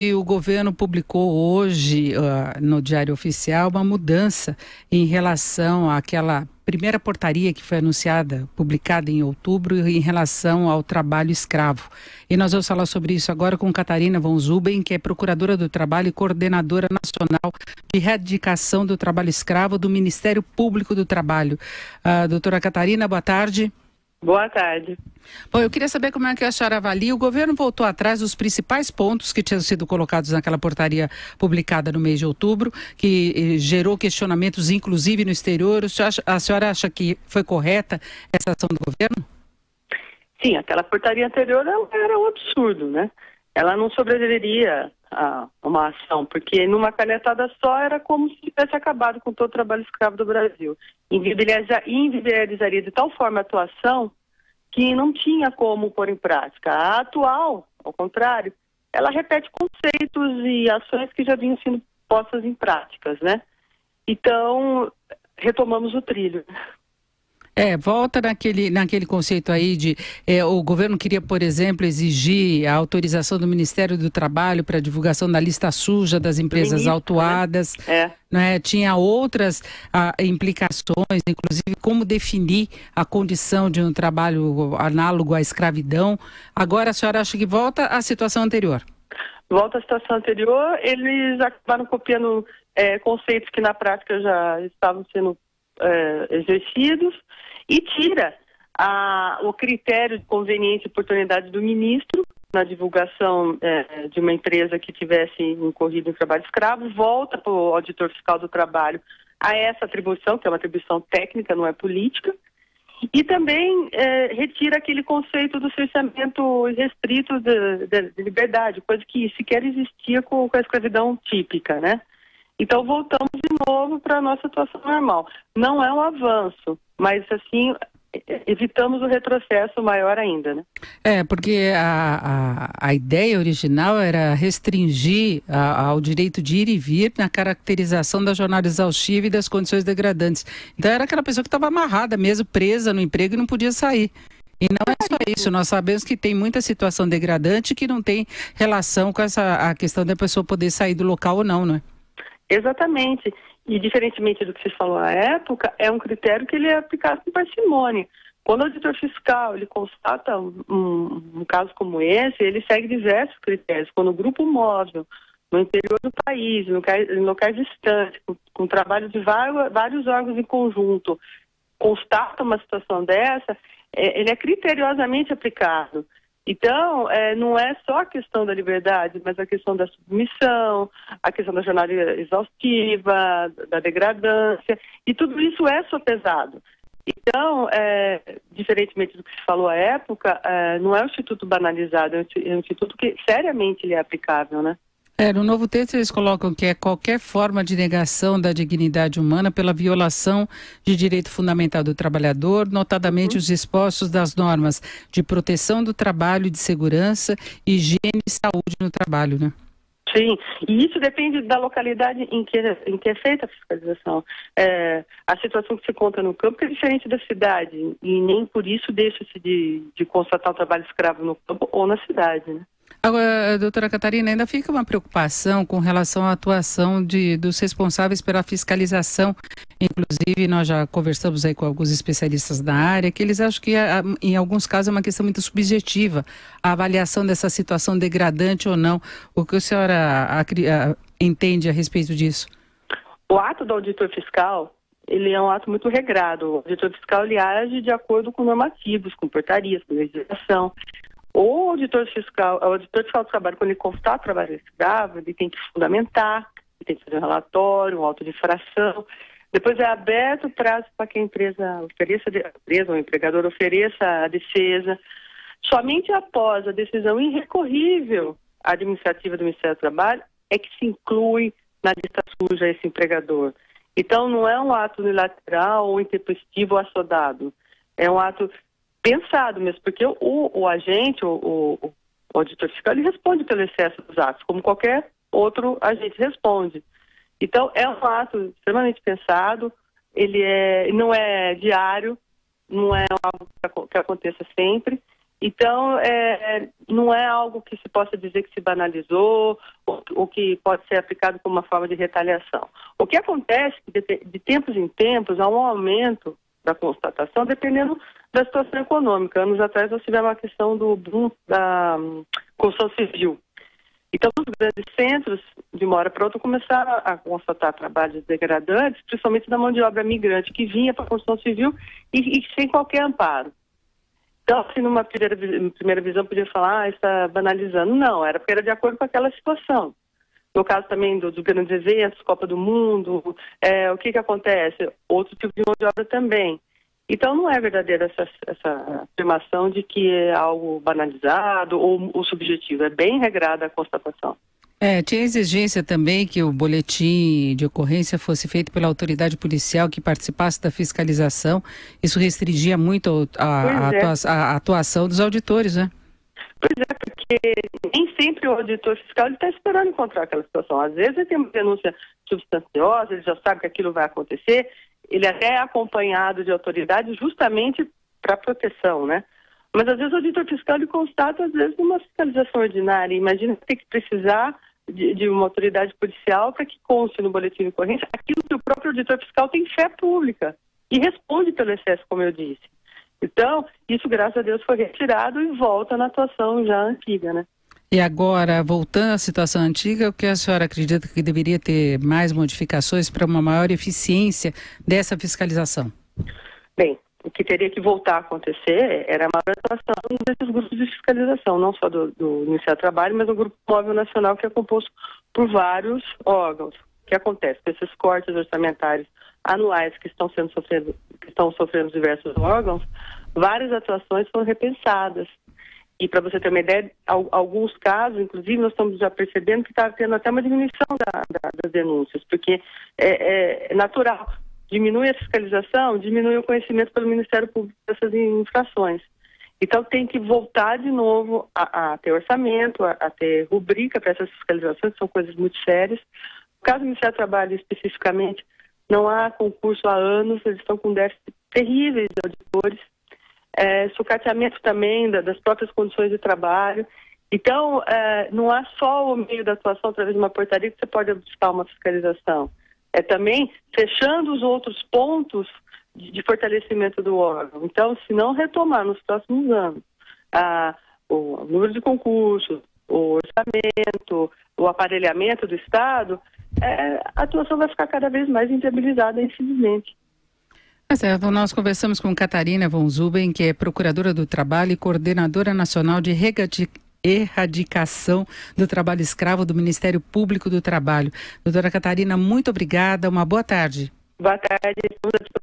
E o governo publicou hoje, no Diário Oficial, uma mudança em relação àquela primeira portaria que foi anunciada, publicada em outubro, em relação ao trabalho escravo. E nós vamos falar sobre isso agora com Catarina von Zuben, que é procuradora do Trabalho e coordenadora nacional de erradicação do trabalho escravo do Ministério Público do Trabalho. Doutora Catarina, boa tarde. Boa tarde. Bom, eu queria saber como é que a senhora avalia. O governo voltou atrás dos principais pontos que tinham sido colocados naquela portaria publicada no mês de outubro, que gerou questionamentos, inclusive no exterior. A senhora acha que foi correta essa ação do governo? Sim, aquela portaria anterior era um absurdo, né? Ela não sobreviveria a uma ação, porque numa canetada só era como se tivesse acabado com todo o trabalho escravo do Brasil. Inviabilizaria de tal forma a atuação que não tinha como pôr em prática. A atual, ao contrário, ela repete conceitos e ações que já vinham sendo postas em práticas, né? Então, retomamos o trilho. Volta naquele conceito aí de o governo queria, por exemplo, exigir a autorização do Ministério do Trabalho para a divulgação da lista suja das empresas autuadas. Né? Tinha outras implicações, inclusive como definir a condição de um trabalho análogo à escravidão. Agora a senhora acha que volta à situação anterior? Volta à situação anterior, eles acabaram copiando conceitos que na prática já estavam sendo exercidos, e tira o critério de conveniência e oportunidade do ministro na divulgação de uma empresa que tivesse incorrido em trabalho escravo, volta para o auditor fiscal do trabalho a essa atribuição, que é uma atribuição técnica, não é política, e também retira aquele conceito do cerceamento restrito de liberdade, coisa que sequer existia com a escravidão típica, né? Então, voltamos de novo para a nossa situação normal. Não é um avanço, mas, assim, evitamos o retrocesso maior ainda, né? Porque a ideia original era restringir ao direito de ir e vir na caracterização da jornada exaustiva e das condições degradantes. Então, era aquela pessoa que estava amarrada mesmo, presa no emprego e não podia sair. E não é só isso, nós sabemos que tem muita situação degradante que não tem relação com a questão da pessoa poder sair do local ou não, não é? Exatamente. E, diferentemente do que você falou à época, é um critério que ele é aplicado com parcimônia. Quando o auditor fiscal ele constata um caso como esse, ele segue diversos critérios. Quando o grupo móvel, no interior do país, em locais distantes, com trabalho de vários órgãos em conjunto, constata uma situação dessa, ele é criteriosamente aplicado. Então, não é só a questão da liberdade, mas a questão da submissão, a questão da jornada exaustiva, da degradância, e tudo isso é sopesado. Então, diferentemente do que se falou à época, não é um instituto banalizado, é um instituto que seriamente ele é aplicável, né? No novo texto eles colocam que é qualquer forma de negação da dignidade humana pela violação de direito fundamental do trabalhador, notadamente os dispostos das normas de proteção do trabalho e de segurança, higiene e saúde no trabalho, né? Sim, e isso depende da localidade em que é feita a fiscalização. A situação que se conta no campo é diferente da cidade, e nem por isso deixa-se de constatar o trabalho escravo no campo ou na cidade, né? Agora, doutora Catarina, ainda fica uma preocupação com relação à atuação dos responsáveis pela fiscalização. Inclusive, nós já conversamos aí com alguns especialistas da área, que eles acham que, em alguns casos, é uma questão muito subjetiva, a avaliação dessa situação degradante ou não. O que a senhora entende a respeito disso? O ato do auditor fiscal, ele é um ato muito regrado. O auditor fiscal, ele age de acordo com normativos, com portarias, com legislação. O auditor fiscal do trabalho, quando ele constata o trabalho escravo, ele tem que fundamentar, ele tem que fazer um relatório, um auto de infração. Depois é aberto o prazo para que a empresa ou o empregador ofereça a defesa. Somente após a decisão irrecorrível administrativa do Ministério do Trabalho é que se inclui na lista suja esse empregador. Então, não é um ato unilateral ou intempestivo ou assodado. É um ato pensado mesmo, porque o agente, o auditor fiscal, ele responde pelo excesso dos atos, como qualquer outro agente responde. Então, é um ato extremamente pensado, ele não é diário, não é algo que aconteça sempre, Então, não é algo que se possa dizer que se banalizou ou que pode ser aplicado como uma forma de retaliação. O que acontece é que, de tempos em tempos, há um aumento da constatação, dependendo da situação econômica. Anos atrás, nós tivemos a questão do boom da construção civil. Então, os grandes centros, de uma hora para outra, começaram a constatar trabalhos degradantes, principalmente da mão de obra migrante, que vinha para a construção civil e sem qualquer amparo. Então, assim, numa primeira visão, podia falar, está banalizando. Não, era porque era de acordo com aquela situação. No caso também dos grandes eventos, Copa do Mundo, o que acontece? Outro tipo de mão de obra também. Então, não é verdadeira essa afirmação de que é algo banalizado ou subjetivo. É bem regrada a constatação. Tinha exigência também que o boletim de ocorrência fosse feito pela autoridade policial que participasse da fiscalização. Isso restringia muito a atuação dos auditores, né? Pois é, porque nem sempre o auditor fiscal está esperando encontrar aquela situação. Às vezes ele tem uma denúncia substanciosa, ele já sabe que aquilo vai acontecer, ele até é acompanhado de autoridade justamente para proteção, né? Mas às vezes o auditor fiscal ele constata, às vezes, uma fiscalização ordinária. Imagina ter que precisar de uma autoridade policial para que conste no boletim de ocorrência aquilo que o próprio auditor fiscal tem fé pública e responde pelo excesso, como eu disse. Então, isso, graças a Deus, foi retirado e volta na atuação já antiga, né? E agora, voltando à situação antiga, o que a senhora acredita que deveria ter mais modificações para uma maior eficiência dessa fiscalização? Bem, o que teria que voltar a acontecer era a maior atuação desses grupos de fiscalização, não só do Ministério do Trabalho, mas do Grupo Móvel Nacional, que é composto por vários órgãos. O que acontece? Com esses cortes orçamentários anuais que estão sofrendo diversos órgãos, várias atuações foram repensadas. E para você ter uma ideia, alguns casos, inclusive, nós estamos já percebendo que está tendo até uma diminuição das denúncias, porque é natural. Diminui a fiscalização, diminui o conhecimento pelo Ministério Público dessas infrações. Então tem que voltar de novo a ter orçamento, a ter rubrica para essas fiscalizações, que são coisas muito sérias. No caso do Ministério do Trabalho, especificamente, não há concurso há anos, eles estão com déficit terríveis de auditores. Sucateamento também das próprias condições de trabalho. Então, não há só o meio da atuação através de uma portaria que você pode buscar uma fiscalização. É também fechando os outros pontos de fortalecimento do órgão. Então, se não retomar nos próximos anos o número de concursos, o orçamento, o aparelhamento do Estado, a atuação vai ficar cada vez mais inviabilizada, infelizmente. Certo, nós conversamos com Catarina von Zuben, que é procuradora do Trabalho e coordenadora nacional de erradicação do trabalho escravo do Ministério Público do Trabalho. Doutora Catarina, muito obrigada, uma boa tarde. Boa tarde, estamos à disposição.